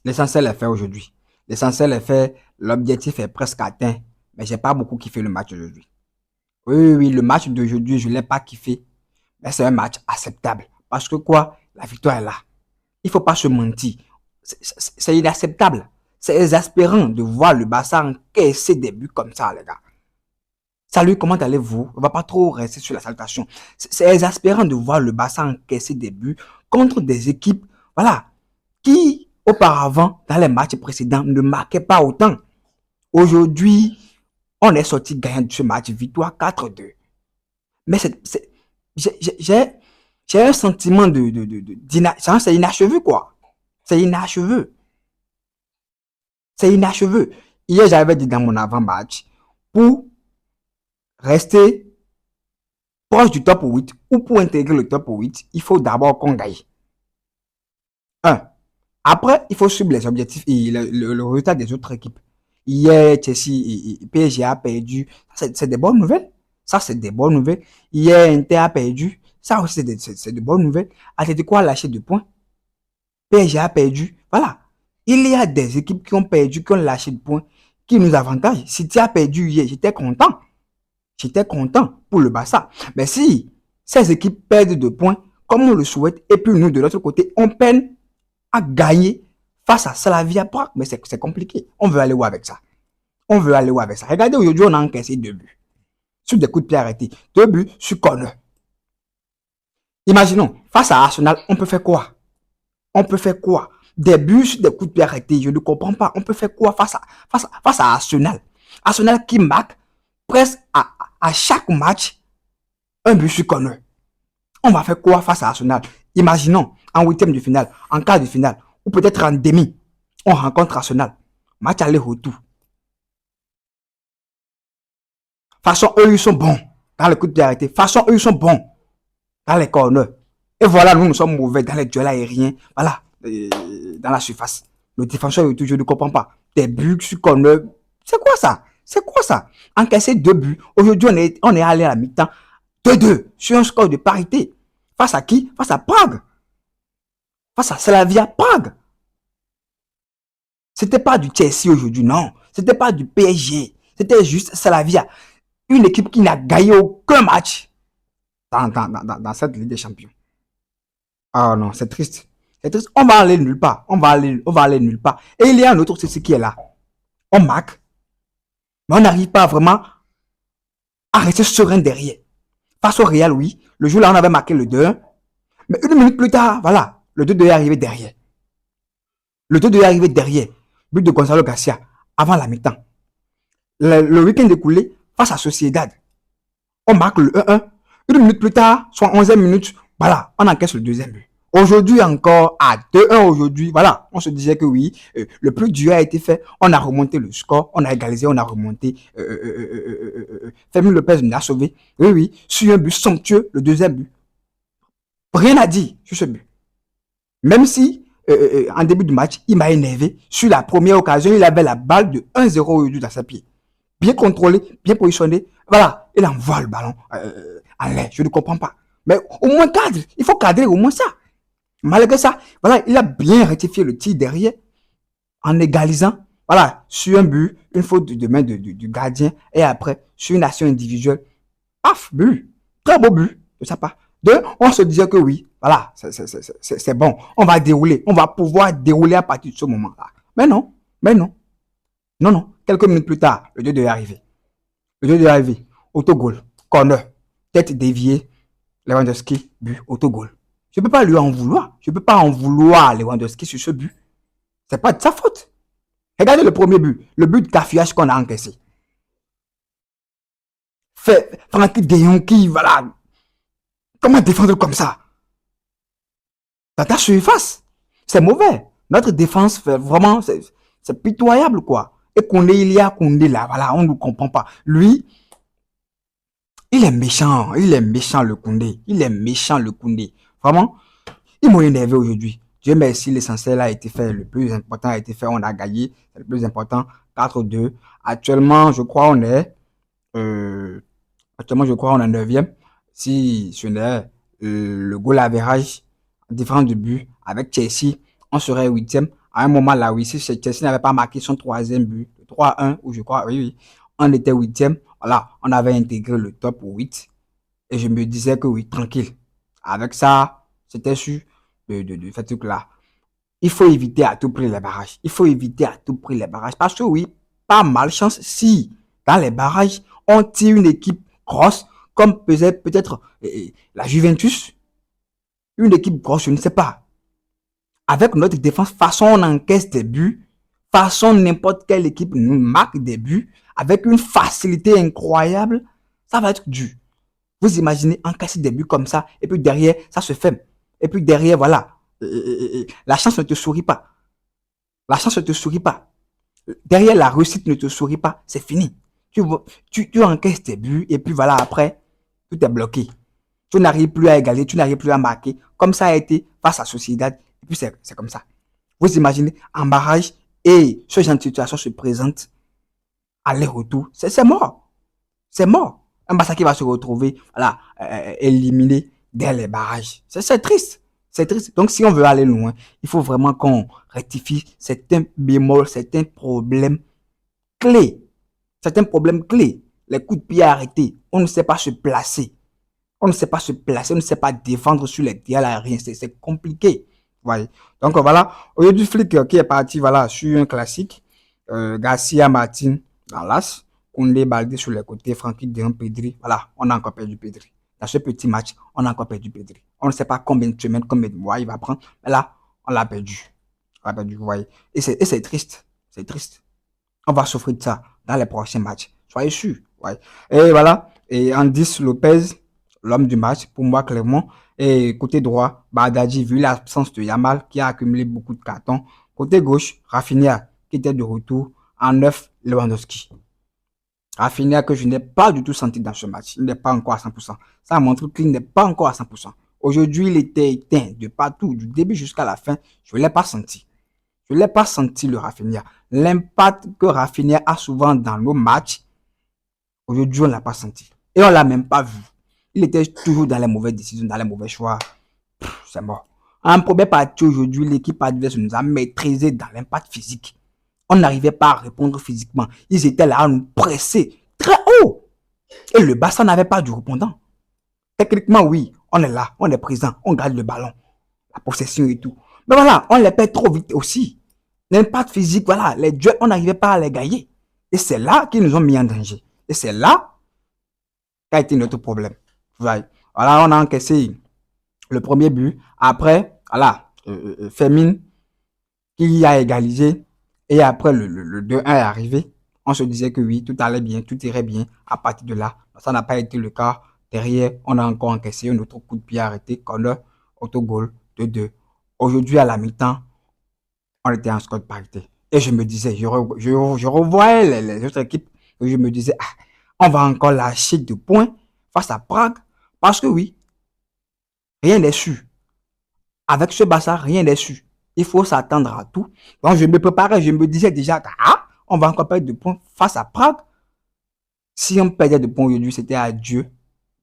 L'essentiel est fait aujourd'hui. L'essentiel est fait. L'objectif est presque atteint. Mais j'ai pas beaucoup kiffé le match d'aujourd'hui. Oui, oui, oui, le match d'aujourd'hui, je l'ai pas kiffé. Mais c'est un match acceptable. Parce que quoi? La victoire est là. Il faut pas se mentir. C'est inacceptable. C'est exaspérant de voir le Barça encaisser des buts comme ça, les gars. Salut, comment allez-vous? On va pas trop rester sur la salutation. C'est exaspérant de voir le Barça encaisser des buts contre des équipes, voilà, qui auparavant, dans les matchs précédents, ne marquaient pas autant. Aujourd'hui, on est sorti gagnant de ce match, victoire 4-2. Mais j'ai un sentiment c'est inachevé, quoi. C'est inachevé. C'est inachevé. Hier, j'avais dit dans mon avant-match, pour rester proche du top 8 ou pour intégrer le top 8, il faut d'abord qu'on gagne. Un. Après, il faut suivre les objectifs et le résultat des autres équipes. Hier, Chelsea et PSG a perdu. C'est des bonnes nouvelles. Ça, c'est des bonnes nouvelles. Hier, Inter a perdu. Ça aussi, c'est de bonnes nouvelles. Atletico a lâché 2 points. PSG a perdu. Voilà. Il y a des équipes qui ont perdu, qui ont lâché 2 points, qui nous avantagent. Si tu as perdu hier, j'étais content. J'étais content pour le Barça. Mais si ces équipes perdent 2 points, comme on le souhaite, et puis nous, de l'autre côté, on peine à gagner face à Slavia Prague, mais c'est compliqué. On veut aller où avec ça? On veut aller où avec ça? Regardez, aujourd'hui, on a encaissé 2 buts. Sur des coups de pied arrêtés. 2 buts sur corner. Imaginons, face à Arsenal, on peut faire quoi? On peut faire quoi? Des buts sur des coups de pied arrêtés, je ne comprends pas. On peut faire quoi face à Arsenal? Arsenal qui marque presque à chaque match un but sur corner. On va faire quoi face à Arsenal? Imaginons, en huitième de finale, en quart de finale, ou peut-être en demi, on rencontre Arsenal. Match aller-retour. Façon, eux, ils sont bons dans les coups de pied arrêtés. Façon, eux, ils sont bons dans les corners. Et voilà, nous sommes mauvais dans les duels aériens. Voilà, dans la surface. Le défenseur, je ne comprends pas. Des buts sur corner. C'est quoi ça? C'est quoi ça? Encaisser 2 buts. Aujourd'hui, on est allé à la mi-temps. 2-2 sur un score de parité. Face à qui? Face à Prague. Face à Slavia Prague. C'était pas du Chelsea aujourd'hui, non. C'était pas du PSG. C'était juste Slavia. Une équipe qui n'a gagné aucun match dans cette Ligue des Champions. Ah non, c'est triste. C'est triste. On va aller nulle part. On va aller nulle part. Et il y a un autre ceci qui est là. On marque, mais on n'arrive pas vraiment à rester serein derrière. Face au Real, oui. Le jour là, on avait marqué le 2-1. Mais une minute plus tard, voilà, le 2-2 est arrivé derrière. Le 2-2 est arrivé derrière. But de Gonzalo Garcia avant la mi-temps. Le week-end écoulé, face à Sociedad, on marque le 1-1. Une minute plus tard, soit 11e minute, voilà, on encaisse le deuxième but. Aujourd'hui encore, à 2-1 aujourd'hui, voilà, on se disait que oui, le plus dur a été fait. On a remonté le score, on a égalisé, on a remonté. Fermin Lopez nous a sauvé. Oui, oui, sur un but somptueux, le deuxième but. Rien à dire sur ce but. Même si, en début de match, il m'a énervé. Sur la première occasion, il avait la balle de 1-0 aujourd'hui dans sa pied. Bien contrôlé, bien positionné. Voilà, il envoie le ballon en l'air. Je ne comprends pas. Mais au moins cadre, il faut cadrer au moins ça. Malgré ça, voilà, il a bien rectifié le tir derrière en égalisant, voilà, sur un but, une faute de main du gardien et après, sur une action individuelle. Paf, but. Très beau but de sa part. Deux, on se disait que oui, voilà, c'est bon. On va dérouler. On va pouvoir dérouler à partir de ce moment-là. Mais non, mais non. Non, non. Quelques minutes plus tard, le 2 est arrivé. Le 2 est arrivé. Autogol. Corner. Tête déviée. Lewandowski, but, autogol. Je ne peux pas lui en vouloir. Je ne peux pas en vouloir à Lewandowski sur ce but. C'est pas de sa faute. Regardez le premier but. Le but de cafouillage qu'on a encaissé. Francky de Jong qui, voilà. Comment défendre comme ça? Dans ta surface. C'est mauvais. Notre défense fait vraiment, c'est pitoyable, quoi. Et Koundé, il y a Koundé là, voilà, on ne comprend pas. Lui, il est méchant le Koundé. Il est méchant le Koundé. Vraiment, il m'a énervé aujourd'hui. Dieu merci, l'essentiel a été fait, le plus important a été fait, on a gagné, c'est le plus important, 4-2. Actuellement, je crois on est, actuellement je crois on est 9e. Si ce n'est le goal average, différence de but avec Chelsea, on serait 8e À un moment là, oui, si Chelsea n'avait pas marqué son troisième but, le 3-1, ou je crois, oui, oui, on était huitième. Voilà, on avait intégré le top 8. Et je me disais que oui, tranquille. Avec ça, c'était sûr de ce truc-là. Il faut éviter à tout prix les barrages. Il faut éviter à tout prix les barrages. Parce que oui, pas malchance si dans les barrages, on tire une équipe grosse, comme peut-être la Juventus, une équipe grosse, je ne sais pas. Avec notre défense, façon on encaisse des buts, façon n'importe quelle équipe nous marque des buts, avec une facilité incroyable, ça va être dur. Vous imaginez encaisser des buts comme ça, et puis derrière, ça se ferme. Et puis derrière, voilà, la chance ne te sourit pas. La chance ne te sourit pas. Derrière, la réussite ne te sourit pas. C'est fini. Tu encaisses tes buts, et puis voilà, après, tout est bloqué. Tu n'arrives plus à égaler, tu n'arrives plus à marquer, comme ça a été face à Sociedad, et puis c'est comme ça. Vous imaginez, en barrage, et ce genre de situation se présente, aller-retour, c'est mort. C'est mort. Un Barça qui va se retrouver voilà, éliminé dès les barrages. C'est triste. C'est triste. Donc, si on veut aller loin, il faut vraiment qu'on rectifie certains bémols, certains problèmes clés. Certains problèmes clés. Les coups de pied arrêtés. On ne sait pas se placer. On ne sait pas se placer. On ne sait pas défendre sur les dials aériens. C'est compliqué. Voyez. Donc, voilà. Aujourd'hui, Flick qui est parti voilà, sur un classique. Garcia Martin dans l'As. Koundé Baldé sur les côtés, Francky de Jong, Pedri. Voilà, on a encore perdu Pedri. Dans ce petit match, on a encore perdu Pedri. On ne sait pas combien de semaines, combien de mois il va prendre. Mais là, on l'a perdu. On l'a perdu, vous voyez. Et c'est triste. C'est triste. On va souffrir de ça dans les prochains matchs. Soyez sûrs. Ouais. Et voilà. Et Andis Lopez, l'homme du match, pour moi, clairement. Et côté droit, Bardadji, vu l'absence de Yamal, qui a accumulé beaucoup de cartons. Côté gauche, Rafinha, qui était de retour. En neuf, Lewandowski. Rafinha que je n'ai pas du tout senti dans ce match. Il n'est pas encore à 100%. Ça montre qu'il n'est pas encore à 100%. Aujourd'hui, il était éteint de partout, du début jusqu'à la fin. Je ne l'ai pas senti. Je ne l'ai pas senti, le Rafinha. L'impact que Rafinha a souvent dans nos matchs, aujourd'hui, on ne l'a pas senti. Et on ne l'a même pas vu. Il était toujours dans les mauvaises décisions, dans les mauvais choix. C'est mort. En première partie, aujourd'hui, l'équipe adverse nous a maîtrisé dans l'impact physique. On n'arrivait pas à répondre physiquement. Ils étaient là à nous presser très haut. Et le Barça n'avait pas du répondant. Techniquement, oui, on est là, on est présent, on garde le ballon, la possession et tout. Mais voilà, on les perd trop vite aussi. L'impact physique, voilà, les duels, on n'arrivait pas à les gagner. Et c'est là qu'ils nous ont mis en danger. Et c'est là qu'a été notre problème. Voilà, on a encaissé le premier but. Après, voilà, Fermin qui a égalisé. Et après, le 2-1 est arrivé. On se disait que oui, tout allait bien, tout irait bien. À partir de là, ça n'a pas été le cas. Derrière, on a encore encaissé un autre coup de pied arrêté. Corner, autogol, 2-2. Aujourd'hui, à la mi-temps, on était en score de parité. Et je me disais, je revoyais les autres équipes. Et je me disais, on va encore lâcher 2 points face à Prague. Parce que oui, rien n'est sûr. Avec ce Barça, rien n'est sûr. Il faut s'attendre à tout. Donc, je me préparais, je me disais déjà, on va encore perdre 2 points face à Prague. Si on perdait 2 points aujourd'hui, c'était adieu.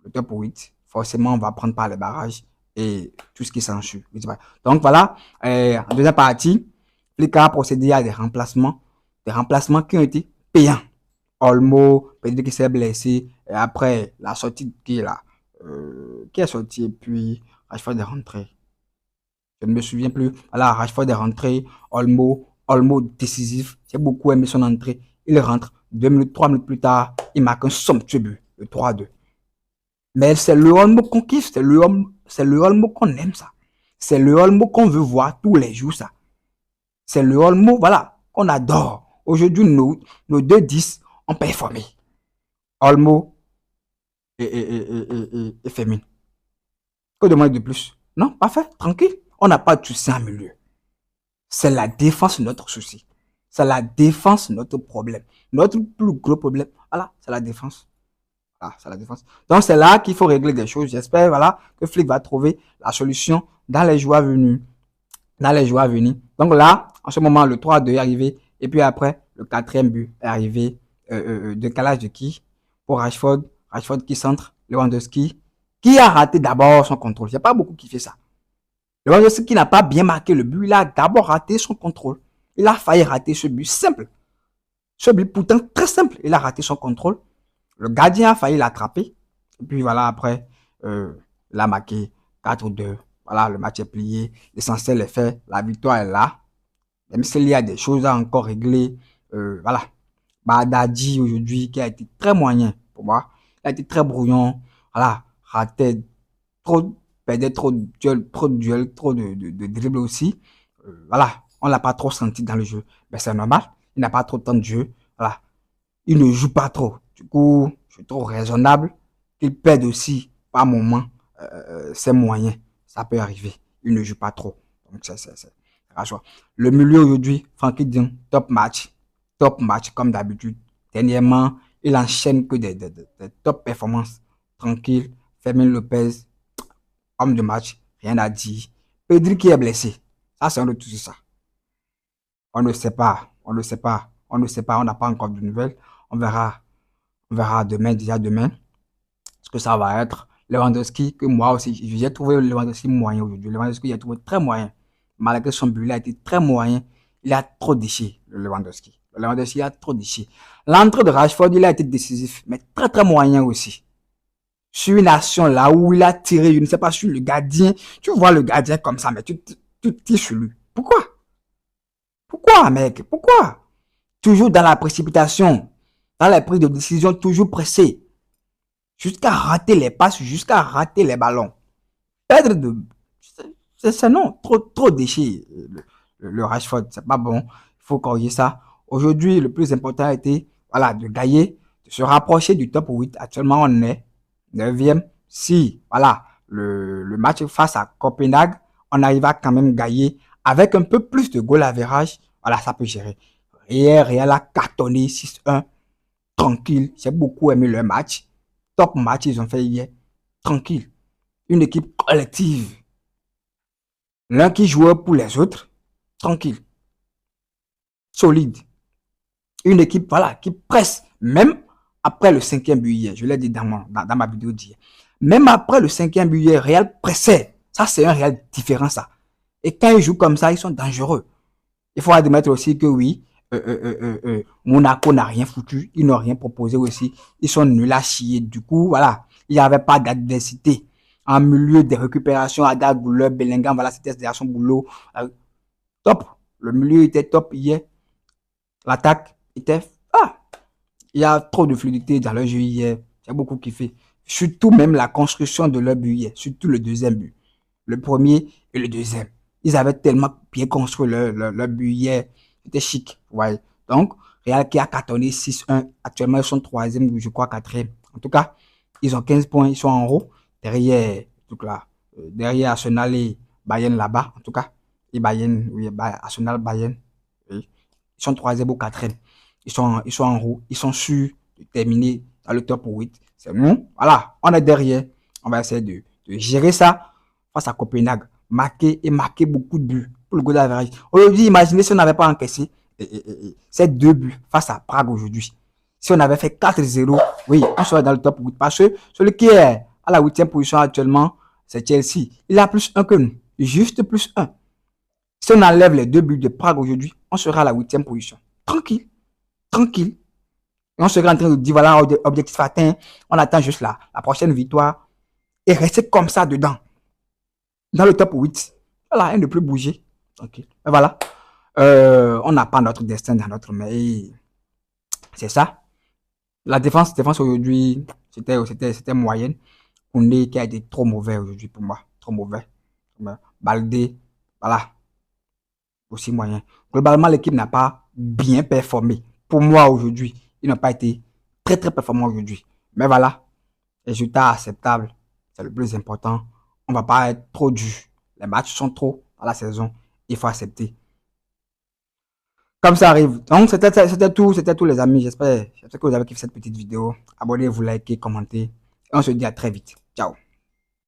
Le top 8, forcément, on va prendre par les barrages et tout ce qui s'ensuit. Donc, voilà, en deuxième partie, Flick a procédé à des remplacements qui ont été payants. Olmo, Pedri qui s'est blessé, et après, la sortie qui est là, qui est sorti, et puis, Rashford est rentré. Je ne me souviens plus. Voilà, Rashford est rentré. Olmo décisif. J'ai beaucoup aimé son entrée. Il rentre. 2 minutes, 3 minutes plus tard, il marque un somptueux but. Le 3-2. Mais c'est le Olmo qu'on kiffe. C'est le Olmo qu'on aime, ça. C'est le Olmo qu'on veut voir tous les jours, ça. C'est le Olmo, voilà, qu'on adore. Aujourd'hui, nos 2-10 ont performé. Olmo et Fermin. Que demander de plus? Non, parfait, tranquille. On n'a pas de souci en milieu. C'est la défense notre souci. C'est la défense notre problème. Notre plus gros problème, voilà, c'est la défense. Voilà, c'est la défense. Donc c'est là qu'il faut régler des choses. J'espère voilà, que Flick va trouver la solution dans les jours à venir. Donc là, en ce moment, le 3-2 est arrivé. Et puis après, le 4e but est arrivé. Décalage de qui? Pour Rashford. Rashford qui centre. Lewandowski qui a raté d'abord son contrôle. Il n'y a pas beaucoup qui fait ça. Lewandowski qui n'a pas bien marqué le but, il a d'abord raté son contrôle. Il a failli rater ce but simple. Ce but pourtant très simple. Il a raté son contrôle. Le gardien a failli l'attraper. Et puis voilà, après, il a marqué 4-2. Voilà, le match est plié. L'essentiel est fait. La victoire est là. Même s'il y a des choses à encore régler. Voilà. Bardadi aujourd'hui qui a été très moyen pour moi. Il a été très brouillon. Voilà. Raté trop, perdait trop de duels, trop de dribbles aussi. Voilà. On l'a pas trop senti dans le jeu. Mais c'est normal. Il n'a pas trop de temps de jeu. Voilà. Il ne joue pas trop. Du coup, je trouve raisonnable qu'il perde aussi par moment ses moyens. Ça peut arriver. Il ne joue pas trop. Donc, c'est rageant. Le milieu aujourd'hui, Frankie Dion, top match. Top match, comme d'habitude. Dernièrement, il enchaîne que des top performances. Tranquille. Fermin Lopez, homme de match. Rien à dire. Pedri qui est blessé. Ça, c'est un autre tout ça. On ne sait pas. On ne sait pas. On ne sait pas. On n'a pas encore de nouvelles. On verra. On verra demain, déjà demain, ce que ça va être. Lewandowski, que moi aussi, j'ai trouvé Lewandowski moyen aujourd'hui. Lewandowski, j'ai trouvé très moyen. Malgré son but, il a été très moyen. Il a trop déchiré, le Lewandowski. Le Lewandowski a trop déchiré. L'entrée de Rashford, il a été décisif, mais très très moyen aussi. Sur une action là où il a tiré, je ne sais pas, sur le gardien. Tu vois le gardien comme ça, mais tu tires sur lui. Pourquoi? Pourquoi, mec? Pourquoi? Toujours dans la précipitation, dans la prise de décision, toujours pressé. Jusqu'à rater les passes, jusqu'à rater les ballons. Perdre de... C'est non, trop déchets. Le Rashford, c'est pas bon. Il faut corriger ça. Aujourd'hui, le plus important a été voilà, de gagner, de se rapprocher du top 8. Actuellement, on est 9e. Si voilà, le match face à Copenhague, on arrive à quand même gagner avec un peu plus de goal average. Voilà, ça peut gérer. Hier, Real a cartonné 6-1. Tranquille. J'ai beaucoup aimé le match. Top match, ils ont fait hier. Tranquille. Une équipe collective. L'un qui jouait pour les autres. Tranquille. Solide. Une équipe, voilà, qui presse. Même après le 5e but hier. Je l'ai dit dans ma vidéo d'hier. Même après le 5e but hier, Real pressait. Ça, c'est un Real différent, ça. Et quand ils jouent comme ça, ils sont dangereux. Il faut admettre aussi que oui, Monaco n'a rien foutu. Ils n'ont rien proposé aussi. Ils sont nuls à chier. Du coup, voilà, il n'y avait pas d'adversité. En milieu des récupérations, Ada Gouleur, Bellingham, voilà, c'était son boulot. Top. Le milieu était top hier. L'attaque était... Ah, il y a trop de fluidité dans le jeu hier. J'ai beaucoup kiffé. Surtout même la construction de leur but hier. Surtout le deuxième but. Le premier et le deuxième. Ils avaient tellement bien construit leur but hier. C'était chic. Ouais. Donc, Real qui a cartonné 6-1. Actuellement, ils sont troisième, je crois, quatrième. En tout cas, ils ont 15 points. Ils sont en haut. Derrière, tout là, derrière Arsenal et Bayern là-bas. En tout cas, et Bayern, oui, Arsenal, Bayern. Oui. Ils sont troisième ou quatrième. Ils sont en haut. Ils sont sûrs de terminer dans le top 8. C'est nous. Voilà. On est derrière. On va essayer de gérer ça face à Copenhague. Marquer beaucoup de buts pour le goal average. Aujourd'hui, imaginez si on n'avait pas encaissé ces 2 buts face à Prague aujourd'hui. Si on avait fait 4-0, oui, on serait dans le top 8. Parce que celui qui est à la 8e position actuellement, c'est Chelsea. Il a plus 1 que nous. Juste plus 1. Si on enlève les 2 buts de Prague aujourd'hui, on sera à la 8e position. Tranquille. Tranquille. Et on sera en train de dire, voilà, objectif atteint. On attend juste la prochaine victoire. Et rester comme ça dedans. Dans le top 8. Voilà, et ne plus bouger. Okay. Et voilà. On n'a pas notre destin dans notre main. C'est ça. La défense aujourd'hui, c'était moyenne. Koundé qui a été trop mauvais aujourd'hui pour moi. Trop mauvais. Baldé, voilà. Aussi moyen. Globalement, l'équipe n'a pas bien performé. Pour moi aujourd'hui, ils n'ont pas été très très performants aujourd'hui. Mais voilà, résultat acceptable. C'est le plus important. On ne va pas être trop dur. Les matchs sont trop dans la saison. Il faut accepter. Comme ça arrive. Donc, c'était tout les amis. J'espère que vous avez kiffé cette petite vidéo. Abonnez-vous, likez, commentez. Et on se dit à très vite. Ciao.